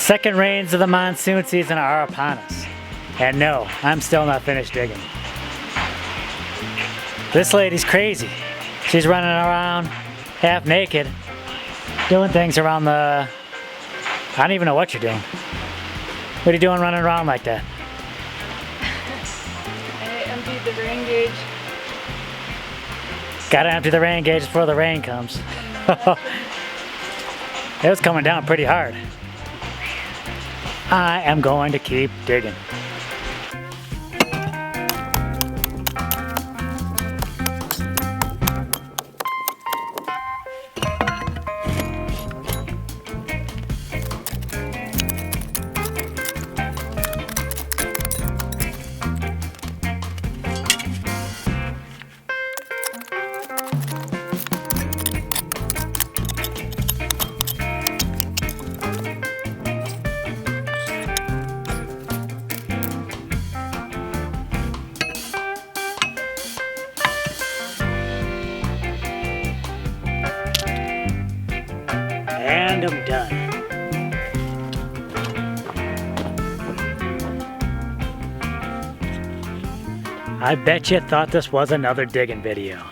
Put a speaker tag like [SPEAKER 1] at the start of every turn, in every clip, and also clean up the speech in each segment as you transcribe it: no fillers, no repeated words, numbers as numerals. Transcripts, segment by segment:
[SPEAKER 1] Second rains of the monsoon season are upon us. And no, I'm still not finished digging. This lady's crazy. She's running around half naked, doing things around the... I don't even know what you're doing. What are you doing running around like that?
[SPEAKER 2] I emptied the rain gauge.
[SPEAKER 1] Gotta empty the rain gauge before the rain comes. It was coming down pretty hard. I am going to keep digging. And I'm done. I bet you thought this was another digging video.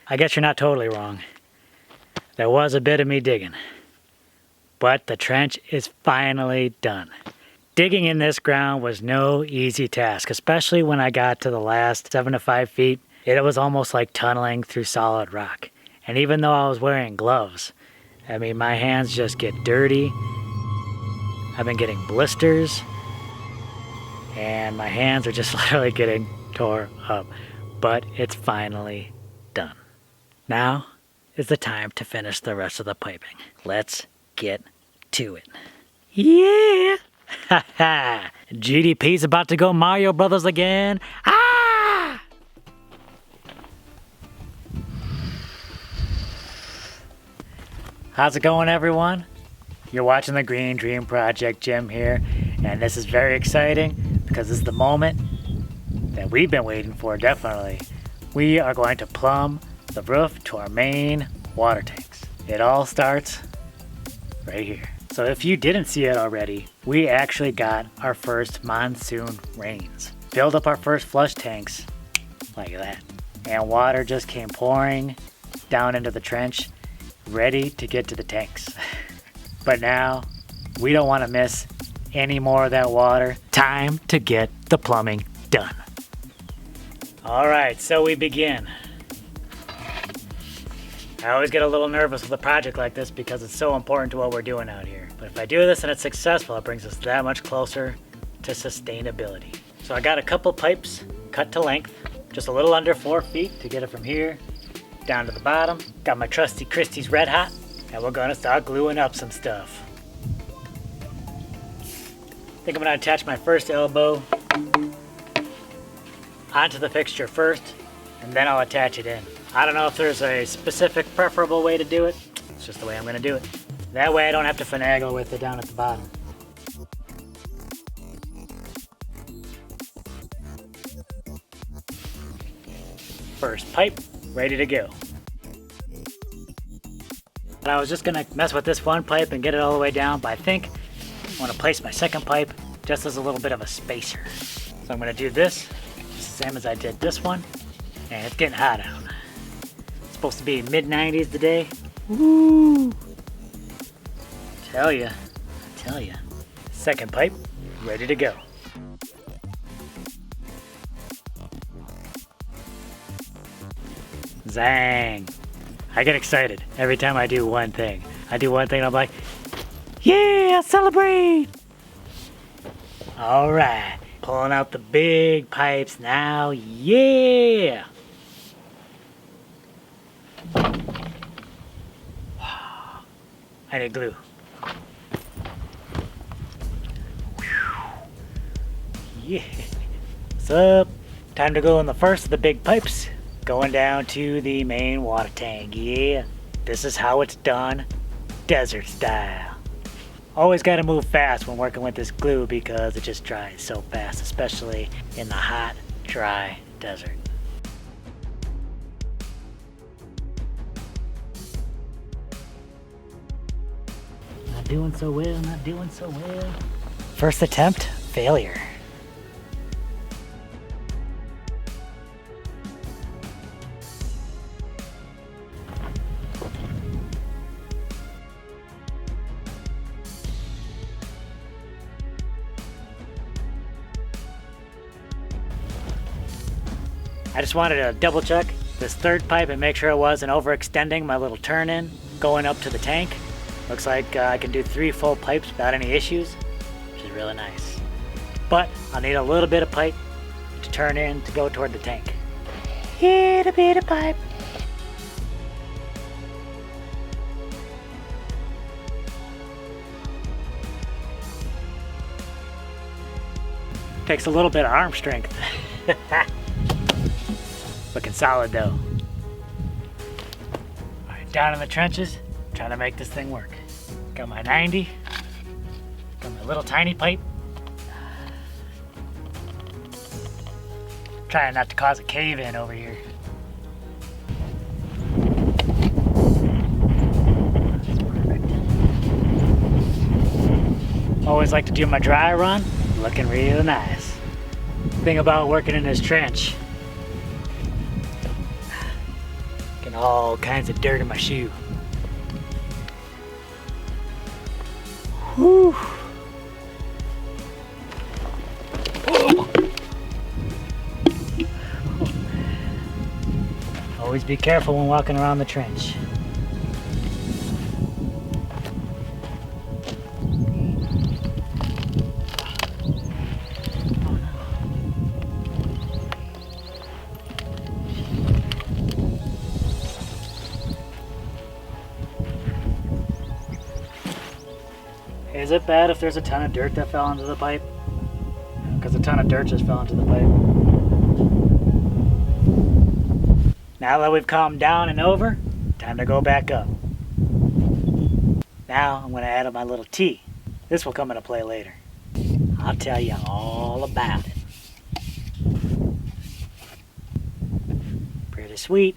[SPEAKER 1] I guess you're not totally wrong. There was a bit of me digging. But the trench is finally done. Digging in this ground was no easy task, especially when I got to the last 7 to 5 feet. It was almost like tunneling through solid rock. And even though I was wearing gloves, I mean, my hands just get dirty. I've been getting blisters. And my hands are just literally getting tore up. But it's finally done. Now is the time to finish the rest of the piping. Let's get to it. Yeah! Haha! GDP's about to go Mario Brothers again. Ah! How's it going, everyone? You're watching the Green Dream Project. Jim here, and this is very exciting because this is the moment that we've been waiting for. Definitely, we are going to plumb the roof to our main water tanks. It all starts right here. So if you didn't see it already, we actually got our first monsoon rains. Filled up our first flush tanks like that, and water just came pouring down into the trench, ready to get to the tanks. But now, we don't want to miss any more of that water. Time to get the plumbing done. Alright, so we begin. I always get a little nervous with a project like this because it's so important to what we're doing out here. But if I do this and it's successful, it brings us that much closer to sustainability. So I got a couple pipes cut to length, just a little under 4 feet to get it from here down to the bottom. Got my trusty Christie's Red Hot, and we're gonna start gluing up some stuff. I think I'm gonna attach my first elbow onto the fixture first, and then I'll attach it in. I don't know if there's a specific preferable way to do it. It's just the way I'm gonna do it. That way I don't have to finagle with it down at the bottom. First pipe, ready to go. I was just gonna mess with this one pipe and get it all the way down, but I think I wanna place my second pipe just as a little bit of a spacer. So I'm gonna do this, just the same as I did this one, and it's getting hot out. It's supposed to be mid-90s today. Woo! Tell ya. Second pipe, ready to go. Zang! I get excited every time I do one thing. I do one thing and I'm like, yeah, celebrate! Alright, pulling out the big pipes now, yeah! I need glue. Yeah. What's up? Time to go in the first of the big pipes. Going down to the main water tank, yeah. This is how it's done, desert style. Always gotta move fast when working with this glue because it just dries so fast, especially in the hot, dry desert. doing so well, not doing so well. First attempt, failure. I just wanted to double check this third pipe and make sure it wasn't overextending my little turn in going up to the tank. Looks like I can do 3 full pipes without any issues, which is really nice. But I'll need a little bit of pipe to turn in to go toward the tank. Itty bitty pipe. Takes a little bit of arm strength. Looking solid though. Alright, down in the trenches, trying to make this thing work. Got my 90, got my little tiny pipe. Trying not to cause a cave in over here. That's perfect. Always like to do my dry run, looking real nice. Thing about working in this trench, getting all kinds of dirt in my shoe. Whew. Always be careful when walking around the trench. Is it bad if there's a ton of dirt that fell into the pipe? Because a ton of dirt just fell into the pipe. Now that we've calmed down and over, time to go back up. Now I'm going to add my little tea. This will come into play later. I'll tell you all about it. Pretty sweet.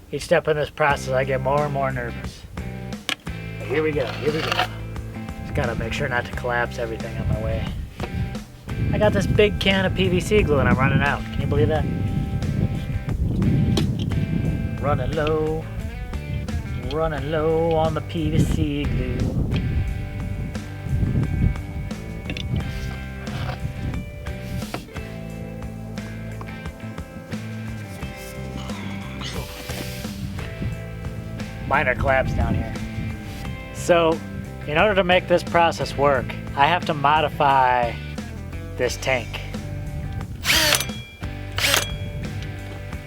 [SPEAKER 1] Each step in this process I get more and more nervous. But here we go, here we go. Just gotta make sure not to collapse everything on my way. I got this big can of PVC glue and I'm running out. Can you believe that? Running low on the PVC glue. Minor collapse down here. So, in order to make this process work, I have to modify this tank,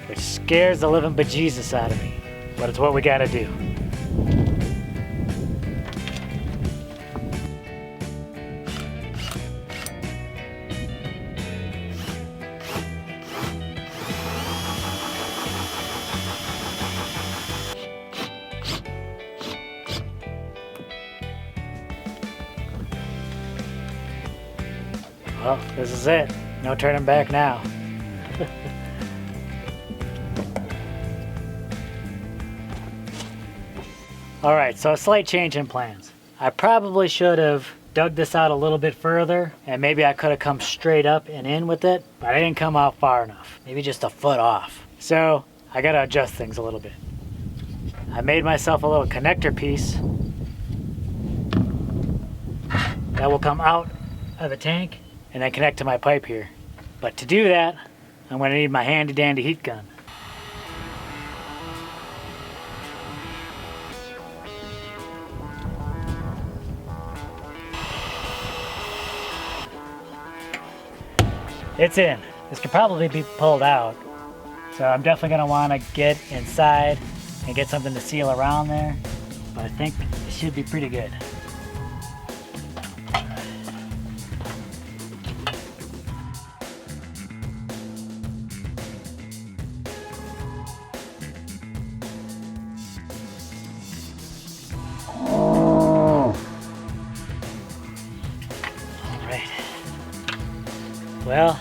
[SPEAKER 1] which scares the living bejesus out of me, but it's what we gotta do. Well, this is it. No turning back now. Alright, so a slight change in plans. I probably should have dug this out a little bit further, and maybe I could have come straight up and in with it, but I didn't come out far enough. Maybe just a foot off. So, I gotta adjust things a little bit. I made myself a little connector piece that will come out of the tank and then connect to my pipe here. But to do that, I'm going to need my handy dandy heat gun. It's in. This could probably be pulled out. So I'm definitely going to want to get inside and get something to seal around there. But I think it should be pretty good. Well,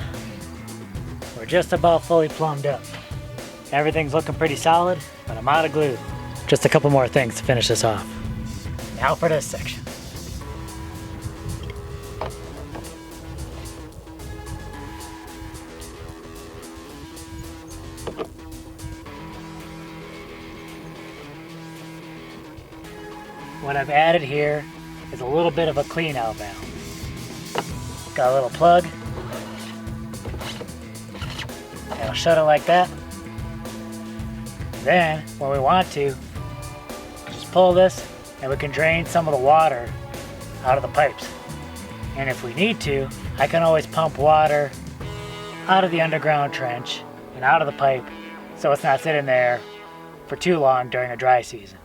[SPEAKER 1] we're just about fully plumbed up. Everything's looking pretty solid, but I'm out of glue. Just a couple more things to finish this off. Now for this section. What I've added here is a little bit of a clean out valve. Got a little plug. And I'll shut it like that. Then, when we want to, just pull this and we can drain some of the water out of the pipes. And if we need to, I can always pump water out of the underground trench and out of the pipe so it's not sitting there for too long during a dry season.